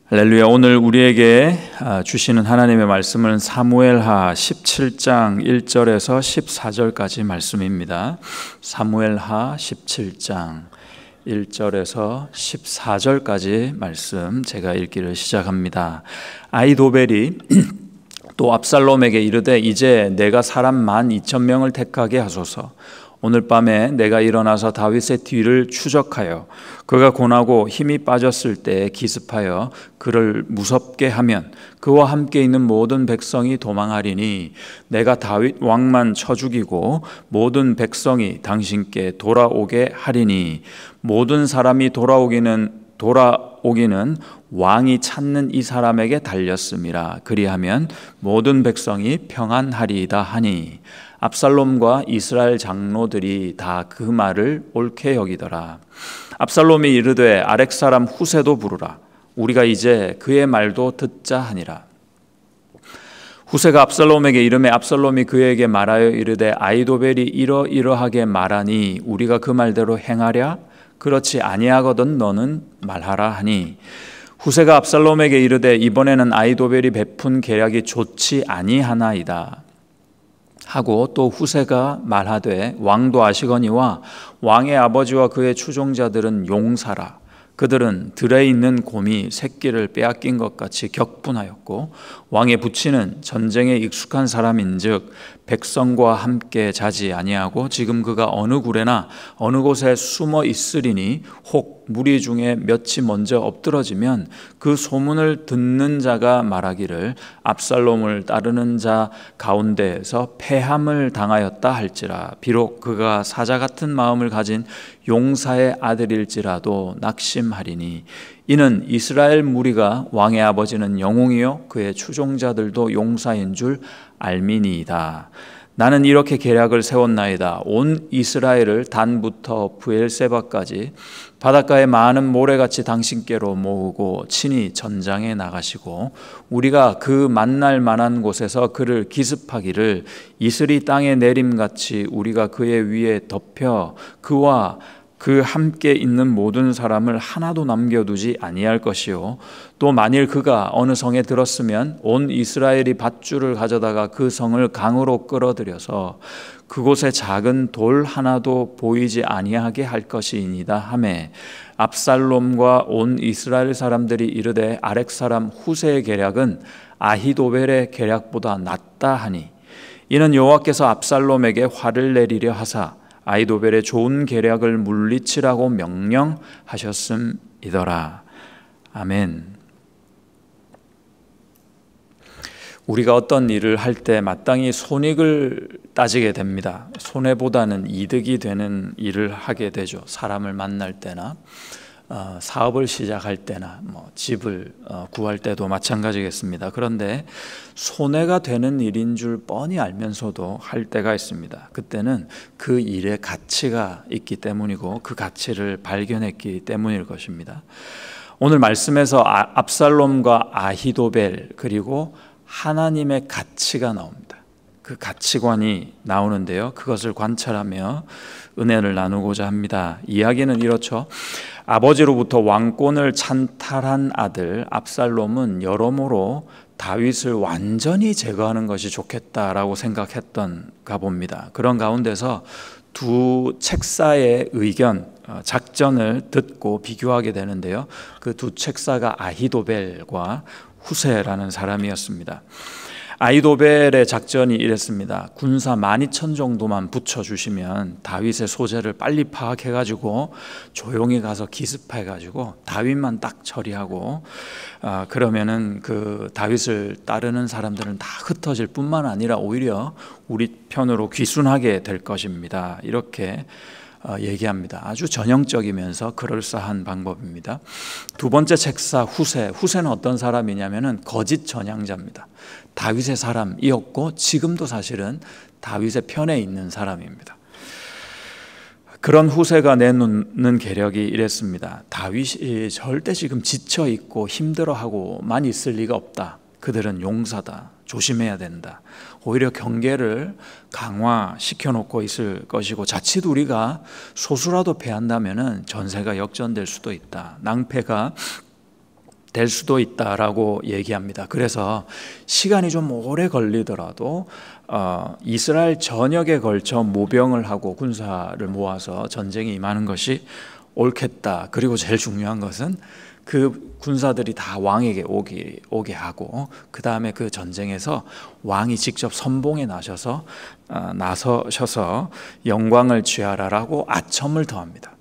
할렐루야. 오늘 우리에게 주시는 하나님의 말씀은 사무엘하 17장 1절에서 14절까지 말씀입니다. 사무엘하 17장 1절에서 14절까지 말씀 제가 읽기를 시작합니다. 아히도벨이 또 압살롬에게 이르되 이제 내가 사람 12,000명을 택하게 하소서. 오늘 밤에 내가 일어나서 다윗의 뒤를 추적하여 그가 고나고 힘이 빠졌을 때 기습하여 그를 무섭게 하면 그와 함께 있는 모든 백성이 도망하리니 내가 다윗 왕만 쳐 죽이고 모든 백성이 당신께 돌아오게 하리니 모든 사람이 돌아오기는 왕이 찾는 이 사람에게 달렸음이라. 그리하면 모든 백성이 평안하리이다 하니 압살롬과 이스라엘 장로들이 다 그 말을 옳게 여기더라. 압살롬이 이르되 아렉 사람 후세도 부르라. 우리가 이제 그의 말도 듣자 하니라. 후세가 압살롬에게 이르매 압살롬이 그에게 말하여 이르되 아히도벨이 이러이러하게 말하니 우리가 그 말대로 행하랴? 그렇지 아니하거든 너는 말하라 하니 후세가 압살롬에게 이르되 이번에는 아히도벨이 베푼 계략이 좋지 아니하나이다 하고 또 후세가 말하되 왕도 아시거니와 왕의 아버지와 그의 추종자들은 용사라. 그들은 들에 있는 곰이 새끼를 빼앗긴 것 같이 격분하였고 왕의 부친은 전쟁에 익숙한 사람인즉 백성과 함께 자지 아니하고 지금 그가 어느 굴에나 어느 곳에 숨어 있으리니 혹 무리 중에 몇이 먼저 엎드러지면 그 소문을 듣는 자가 말하기를 압살롬을 따르는 자 가운데에서 패함을 당하였다 할지라. 비록 그가 사자 같은 마음을 가진 용사의 아들일지라도 낙심하리니 이는 이스라엘 무리가 왕의 아버지는 영웅이요 그의 추종자들도 용사인 줄 알미니이다. 나는 이렇게 계략을 세웠나이다. 온 이스라엘을 단부터 브엘세바까지 바닷가의 많은 모래같이 당신께로 모으고 친히 전장에 나가시고 우리가 그 만날 만한 곳에서 그를 기습하기를 이슬이 땅에 내림같이 우리가 그의 위에 덮여 그와 그 함께 있는 모든 사람을 하나도 남겨두지 아니할 것이요 또 만일 그가 어느 성에 들었으면 온 이스라엘이 밧줄을 가져다가 그 성을 강으로 끌어들여서 그곳에 작은 돌 하나도 보이지 아니하게 할 것이니이다 하매 압살롬과 온 이스라엘 사람들이 이르되 아렉 사람 후세의 계략은 아히도벨의 계략보다 낫다 하니 이는 여호와께서 압살롬에게 화를 내리려 하사 아히도벨의 좋은 계략을 물리치라고 명령하셨음이더라. 아멘. 우리가 어떤 일을 할 때 마땅히 손익을 따지게 됩니다. 손해보다는 이득이 되는 일을 하게 되죠. 사람을 만날 때나 사업을 시작할 때나 집을 구할 때도 마찬가지겠습니다. 그런데 손해가 되는 일인 줄 뻔히 알면서도 할 때가 있습니다. 그때는 그 일의 가치가 있기 때문이고 그 가치를 발견했기 때문일 것입니다. 오늘 말씀에서 압살롬과 아히도벨 그리고 하나님의 가치가 나옵니다. 그 가치관이 나오는데요. 그것을 관찰하며 은혜를 나누고자 합니다. 이야기는 이렇죠. 아버지로부터 왕권을 찬탈한 아들 압살롬은 여러모로 다윗을 완전히 제거하는 것이 좋겠다라고 생각했던가 봅니다. 그런 가운데서 두 책사의 의견, 작전을 듣고 비교하게 되는데요. 그 두 책사가 아히도벨과 후세라는 사람이었습니다. 아히도벨의 작전이 이랬습니다. 군사 12,000 정도만 붙여주시면 다윗의 소재를 빨리 파악해가지고 조용히 가서 기습해가지고 다윗만 딱 처리하고 그러면은 그 다윗을 따르는 사람들은 다 흩어질 뿐만 아니라 오히려 우리 편으로 귀순하게 될 것입니다. 이렇게 얘기합니다. 아주 전형적이면서 그럴싸한 방법입니다. 두 번째 책사 후세는 어떤 사람이냐면은 거짓 전향자입니다. 다윗의 사람이었고 지금도 사실은 다윗의 편에 있는 사람입니다. 그런 후세가 내놓는 계략이 이랬습니다. 다윗이 절대 지금 지쳐 있고 힘들어하고만 있을 리가 없다. 그들은 용사다. 조심해야 된다. 오히려 경계를 강화시켜 놓고 있을 것이고 자칫 우리가 소수라도 패한다면은 전세가 역전될 수도 있다. 낭패가 될 수도 있다라고 얘기합니다. 그래서 시간이 좀 오래 걸리더라도 이스라엘 전역에 걸쳐 모병을 하고 군사를 모아서 전쟁에 임하는 것이 옳겠다. 그리고 제일 중요한 것은 그 군사들이 다 왕에게 오게 하고 그 다음에 그 전쟁에서 왕이 직접 선봉에 나서셔서 영광을 취하라라고 아첨을 더합니다.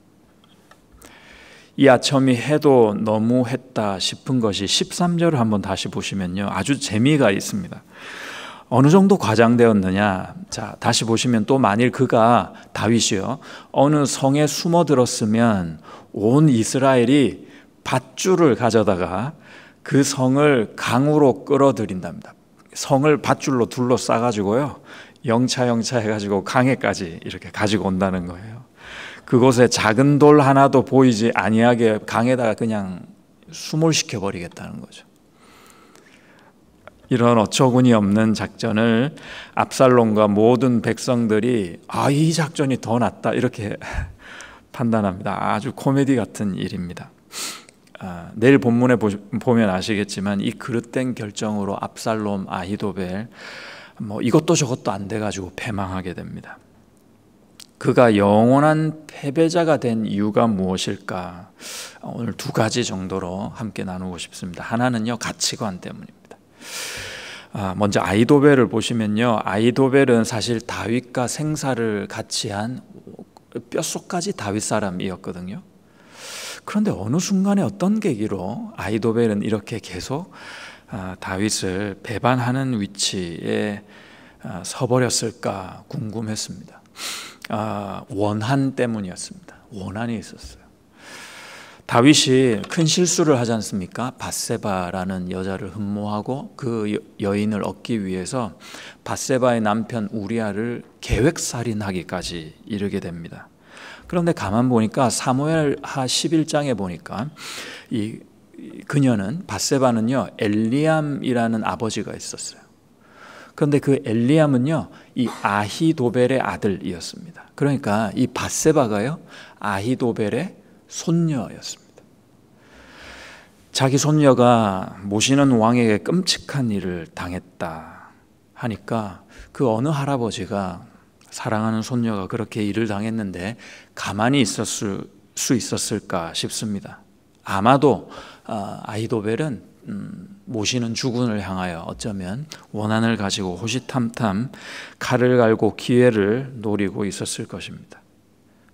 이 아첨이 해도 너무 했다 싶은 것이 13절을 한번 다시 보시면요, 아주 재미가 있습니다. 어느 정도 과장되었느냐. 자, 다시 보시면 또 만일 그가 다윗이요 어느 성에 숨어들었으면 온 이스라엘이 밧줄을 가져다가 그 성을 강으로 끌어들인답니다. 성을 밧줄로 둘러싸가지고요 영차 해가지고 강에까지 이렇게 가지고 온다는 거예요. 그곳에 작은 돌 하나도 보이지 아니하게 강에다가 그냥 수몰시켜 버리겠다는 거죠. 이런 어처구니 없는 작전을 압살롬과 모든 백성들이 이 작전이 더 낫다 이렇게 판단합니다. 아주 코미디 같은 일입니다. 내일 본문에 보면 아시겠지만 이 그릇된 결정으로 압살롬, 아히도벨 이것도 저것도 안 돼가지고 패망하게 됩니다. 그가 영원한 패배자가 된 이유가 무엇일까? 오늘 두 가지 정도로 함께 나누고 싶습니다. 하나는요, 가치관 때문입니다. 먼저 아히도벨을 보시면요, 아히도벨은 사실 다윗과 생사를 같이 한 뼛속까지 다윗 사람이었거든요. 그런데 어느 순간에 어떤 계기로 아히도벨은 이렇게 계속 다윗을 배반하는 위치에 서버렸을까 궁금했습니다. 원한 때문이었습니다. 원한이 있었어요. 다윗이 큰 실수를 하지 않습니까? 밧세바라는 여자를 흠모하고 그 여인을 얻기 위해서 밧세바의 남편 우리아를 계획살인하기까지 이르게 됩니다. 그런데 가만 보니까 사무엘하 11장에 보니까 이 그녀는 밧세바는요 엘리암이라는 아버지가 있었어요. 그런데 그 엘리암은요 이 아히도벨의 아들이었습니다. 그러니까 이 밧세바가요 아히도벨의 손녀였습니다. 자기 손녀가 모시는 왕에게 끔찍한 일을 당했다 하니까 그 어느 할아버지가 사랑하는 손녀가 그렇게 일을 당했는데 가만히 있었을 수 있었을까 싶습니다. 아마도 아히도벨은 모시는 주군을 향하여 어쩌면 원한을 가지고 호시탐탐 칼을 갈고 기회를 노리고 있었을 것입니다.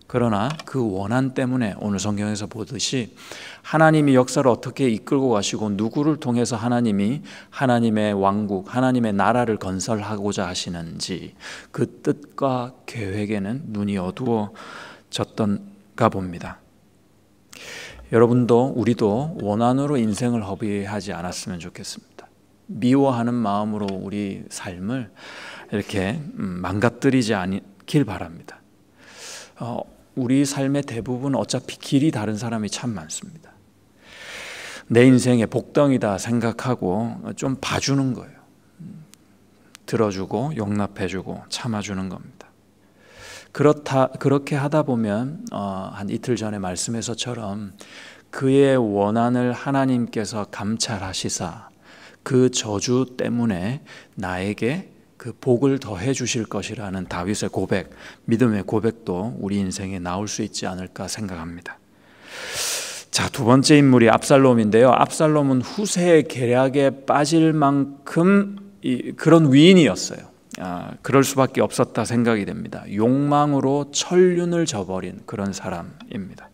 그러나 그 원한 때문에 오늘 성경에서 보듯이 하나님이 역사를 어떻게 이끌고 가시고 누구를 통해서 하나님이 하나님의 왕국, 하나님의 나라를 건설하고자 하시는지 그 뜻과 계획에는 눈이 어두워졌던가 봅니다. 여러분도 우리도 원한으로 인생을 허비하지 않았으면 좋겠습니다. 미워하는 마음으로 우리 삶을 이렇게 망가뜨리지 않길 바랍니다. 우리 삶의 대부분 어차피 길이 다른 사람이 참 많습니다. 내 인생의 복덩이다 생각하고 좀 봐주는 거예요. 들어주고 용납해주고 참아주는 겁니다. 그렇게 하다 보면 한 이틀 전에 말씀에서처럼 그의 원한을 하나님께서 감찰하시사 그 저주 때문에 나에게 그 복을 더해 주실 것이라는 다윗의 고백, 믿음의 고백도 우리 인생에 나올 수 있지 않을까 생각합니다. 자, 두 번째 인물이 압살롬인데요. 압살롬은 후세의 계략에 빠질 만큼 그런 위인이었어요. 그럴 수밖에 없었다 생각이 됩니다. 욕망으로 천륜을 저버린 그런 사람입니다.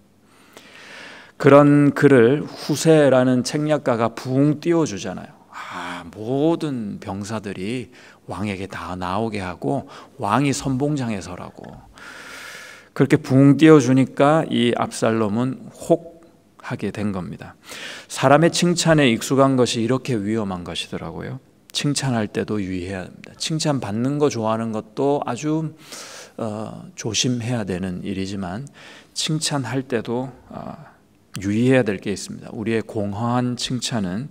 그런 그를 후세라는 책략가가 붕 띄워주잖아요. 모든 병사들이 왕에게 다 나오게 하고 왕이 선봉장에 서라고 그렇게 붕 띄워주니까 이 압살롬은 혹하게 된 겁니다. 사람의 칭찬에 익숙한 것이 이렇게 위험한 것이더라고요. 칭찬할 때도 유의해야 합니다. 칭찬받는 거 좋아하는 것도 아주 조심해야 되는 일이지만 칭찬할 때도 유의해야 될 게 있습니다. 우리의 공허한 칭찬은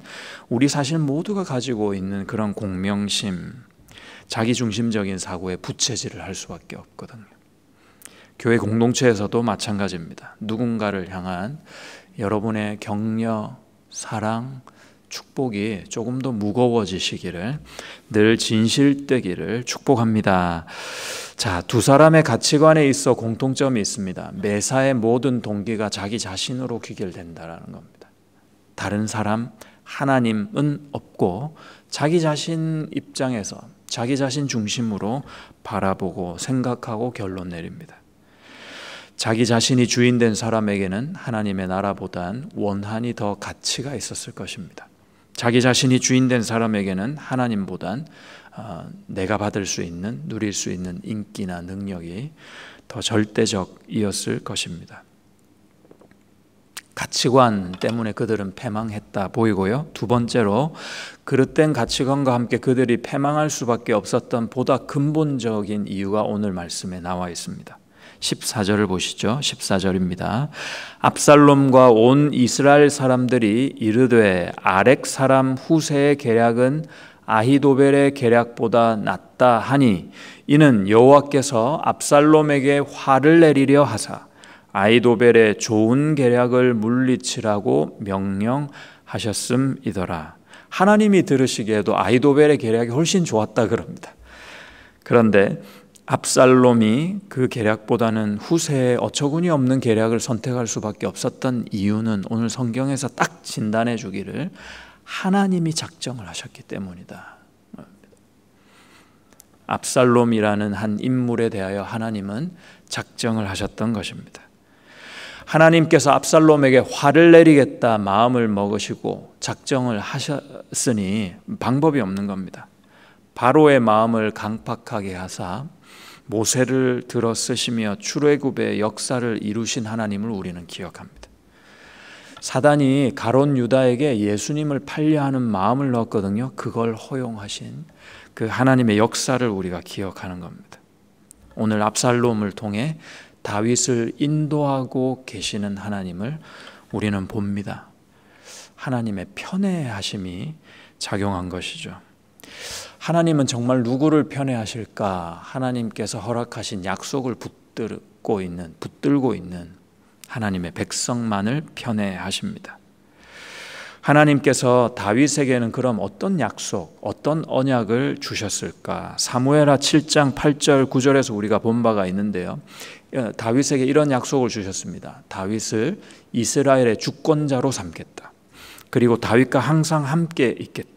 우리 사실 모두가 가지고 있는 그런 공명심, 자기중심적인 사고에 부채질을 할 수밖에 없거든요. 교회 공동체에서도 마찬가지입니다. 누군가를 향한 여러분의 격려, 사랑, 축복이 조금 더 무거워지시기를, 늘 진실되기를 축복합니다. 자, 두 사람의 가치관에 있어 공통점이 있습니다. 매사의 모든 동기가 자기 자신으로 귀결된다라는 겁니다. 다른 사람, 하나님은 없고 자기 자신 입장에서 자기 자신 중심으로 바라보고 생각하고 결론 내립니다. 자기 자신이 주인된 사람에게는 하나님의 나라보단 원한이 더 가치가 있었을 것입니다. 자기 자신이 주인된 사람에게는 하나님보단 내가 받을 수 있는, 누릴 수 있는 인기나 능력이 더 절대적이었을 것입니다. 가치관 때문에 그들은 패망했다 보이고요. 두 번째로 그릇된 가치관과 함께 그들이 패망할 수밖에 없었던 보다 근본적인 이유가 오늘 말씀에 나와 있습니다. 14절을 보시죠. 14절입니다. 압살롬과 온 이스라엘 사람들이 이르되 아렉 사람 후세의 계략은 아히도벨의 계략보다 낫다 하니 이는 여호와께서 압살롬에게 화를 내리려 하사 아히도벨의 좋은 계략을 물리치라고 명령하셨음이더라. 하나님이 들으시기에도 아히도벨의 계략이 훨씬 좋았다 그럽니다. 그런데 압살롬이 그 계략보다는 후세에 어처구니 없는 계략을 선택할 수밖에 없었던 이유는 오늘 성경에서 딱 진단해 주기를 하나님이 작정을 하셨기 때문이다. 압살롬이라는 한 인물에 대하여 하나님은 작정을 하셨던 것입니다. 하나님께서 압살롬에게 화를 내리겠다 마음을 먹으시고 작정을 하셨으니 방법이 없는 겁니다. 바로의 마음을 강팍하게 하사 모세를 들어 쓰시며 출애굽의 역사를 이루신 하나님을 우리는 기억합니다. 사단이 가롯 유다에게 예수님을 팔려하는 마음을 넣었거든요. 그걸 허용하신 그 하나님의 역사를 우리가 기억하는 겁니다. 오늘 압살롬을 통해 다윗을 인도하고 계시는 하나님을 우리는 봅니다. 하나님의 편애하심이 작용한 것이죠. 하나님은 정말 누구를 편애하실까? 하나님께서 허락하신 약속을 붙들고 있는 하나님의 백성만을 편애하십니다. 하나님께서 다윗에게는 그럼 어떤 약속, 어떤 언약을 주셨을까? 사무엘하 7장 8절 9절에서 우리가 본 바가 있는데요. 다윗에게 이런 약속을 주셨습니다. 다윗을 이스라엘의 주권자로 삼겠다. 그리고 다윗과 항상 함께 있겠다.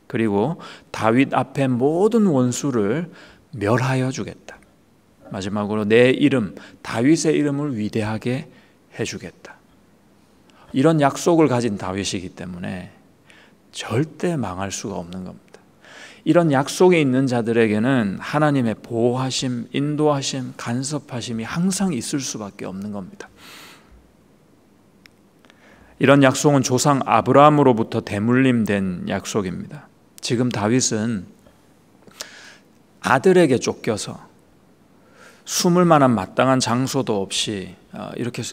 그리고 다윗 앞에 모든 원수를 멸하여 주겠다. 마지막으로 내 이름, 다윗의 이름을 위대하게 해주겠다. 이런 약속을 가진 다윗이기 때문에 절대 망할 수가 없는 겁니다. 이런 약속이 있는 자들에게는 하나님의 보호하심, 인도하심, 간섭하심이 항상 있을 수밖에 없는 겁니다. 이런 약속은 조상 아브라함으로부터 대물림된 약속입니다. 지금 다윗은 아들에게 쫓겨서 숨을 만한 마땅한 장소도 없이 이렇게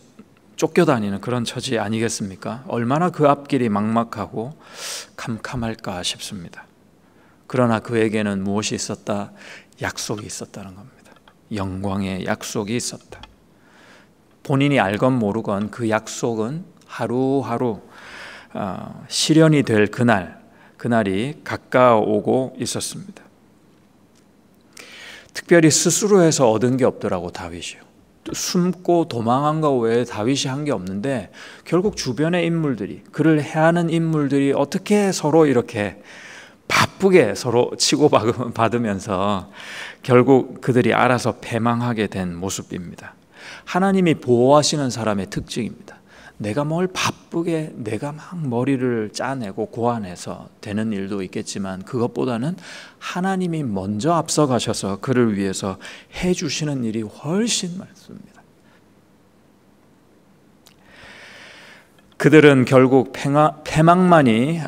쫓겨다니는 그런 처지 아니겠습니까? 얼마나 그 앞길이 막막하고 캄캄할까 싶습니다. 그러나 그에게는 무엇이 있었다? 약속이 있었다는 겁니다. 영광의 약속이 있었다. 본인이 알건 모르건 그 약속은 하루하루 실현이 될 그날이 가까워오고 있었습니다. 특별히 스스로 해서 얻은 게 없더라고 다윗이요. 숨고 도망한 거 외에 다윗이 한 게 없는데 결국 주변의 인물들이, 그를 해하는 인물들이 어떻게 서로 이렇게 바쁘게 서로 치고받으면서 결국 그들이 알아서 패망하게 된 모습입니다. 하나님이 보호하시는 사람의 특징입니다. 내가 뭘 바쁘게 내가 막 머리를 짜내고 고안해서 되는 일도 있겠지만 그것보다는 하나님이 먼저 앞서가셔서 그를 위해서 해주시는 일이 훨씬 많습니다. 그들은 결국 패망만이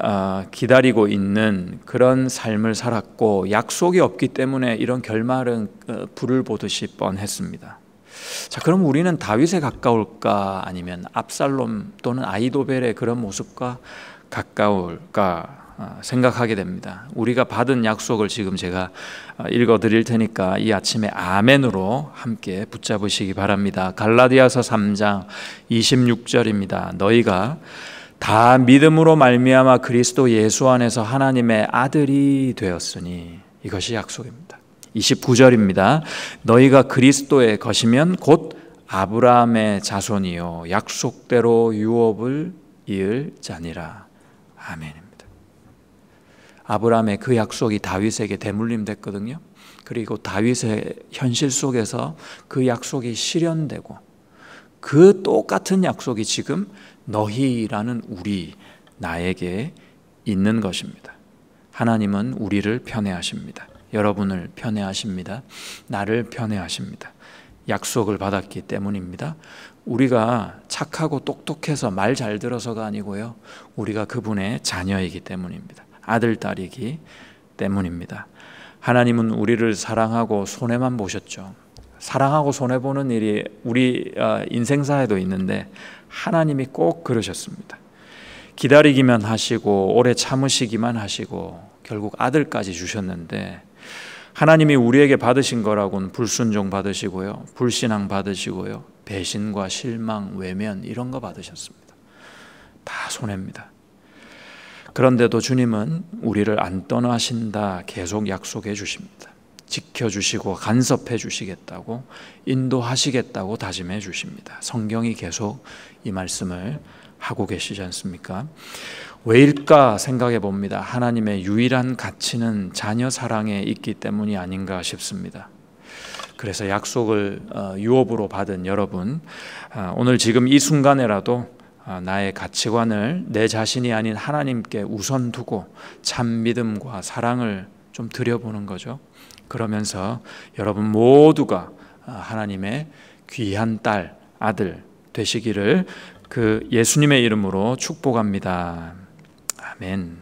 기다리고 있는 그런 삶을 살았고 약속이 없기 때문에 이런 결말은 불을 보듯이 뻔했습니다. 자, 그럼 우리는 다윗에 가까울까 아니면 압살롬 또는 아히도벨의 그런 모습과 가까울까 생각하게 됩니다. 우리가 받은 약속을 지금 제가 읽어드릴 테니까 이 아침에 아멘으로 함께 붙잡으시기 바랍니다. 갈라디아서 3장 26절입니다. 너희가 다 믿음으로 말미암아 그리스도 예수 안에서 하나님의 아들이 되었으니 이것이 약속입니다. 29절입니다. 너희가 그리스도의 것이면 곧 아브라함의 자손이요 약속대로 유업을 이을 자니라. 아멘입니다. 아브라함의 그 약속이 다윗에게 대물림됐거든요. 그리고 다윗의 현실 속에서 그 약속이 실현되고 그 똑같은 약속이 지금 너희라는 우리, 나에게 있는 것입니다. 하나님은 우리를 편애하십니다. 여러분을 편애하십니다. 나를 편애하십니다. 약속을 받았기 때문입니다. 우리가 착하고 똑똑해서 말 잘 들어서가 아니고요. 우리가 그분의 자녀이기 때문입니다. 아들, 딸이기 때문입니다. 하나님은 우리를 사랑하고 손해만 보셨죠. 사랑하고 손해보는 일이 우리 인생사에도 있는데 하나님이 꼭 그러셨습니다. 기다리기만 하시고 오래 참으시기만 하시고 결국 아들까지 주셨는데 하나님이 우리에게 받으신 거라고는 불순종 받으시고요, 불신앙 받으시고요, 배신과 실망, 외면 이런 거 받으셨습니다. 다 손해입니다. 그런데도 주님은 우리를 안 떠나신다 계속 약속해 주십니다. 지켜주시고 간섭해 주시겠다고, 인도하시겠다고 다짐해 주십니다. 성경이 계속 이 말씀을 하고 계시지 않습니까? 왜일까 생각해 봅니다. 하나님의 유일한 가치는 자녀 사랑에 있기 때문이 아닌가 싶습니다. 그래서 약속을 유업으로 받은 여러분, 오늘 지금 이 순간에라도 나의 가치관을 내 자신이 아닌 하나님께 우선 두고 참 믿음과 사랑을 좀 드려보는 거죠. 그러면서 여러분 모두가 하나님의 귀한 딸, 아들 되시기를 그 예수님의 이름으로 축복합니다. 아멘.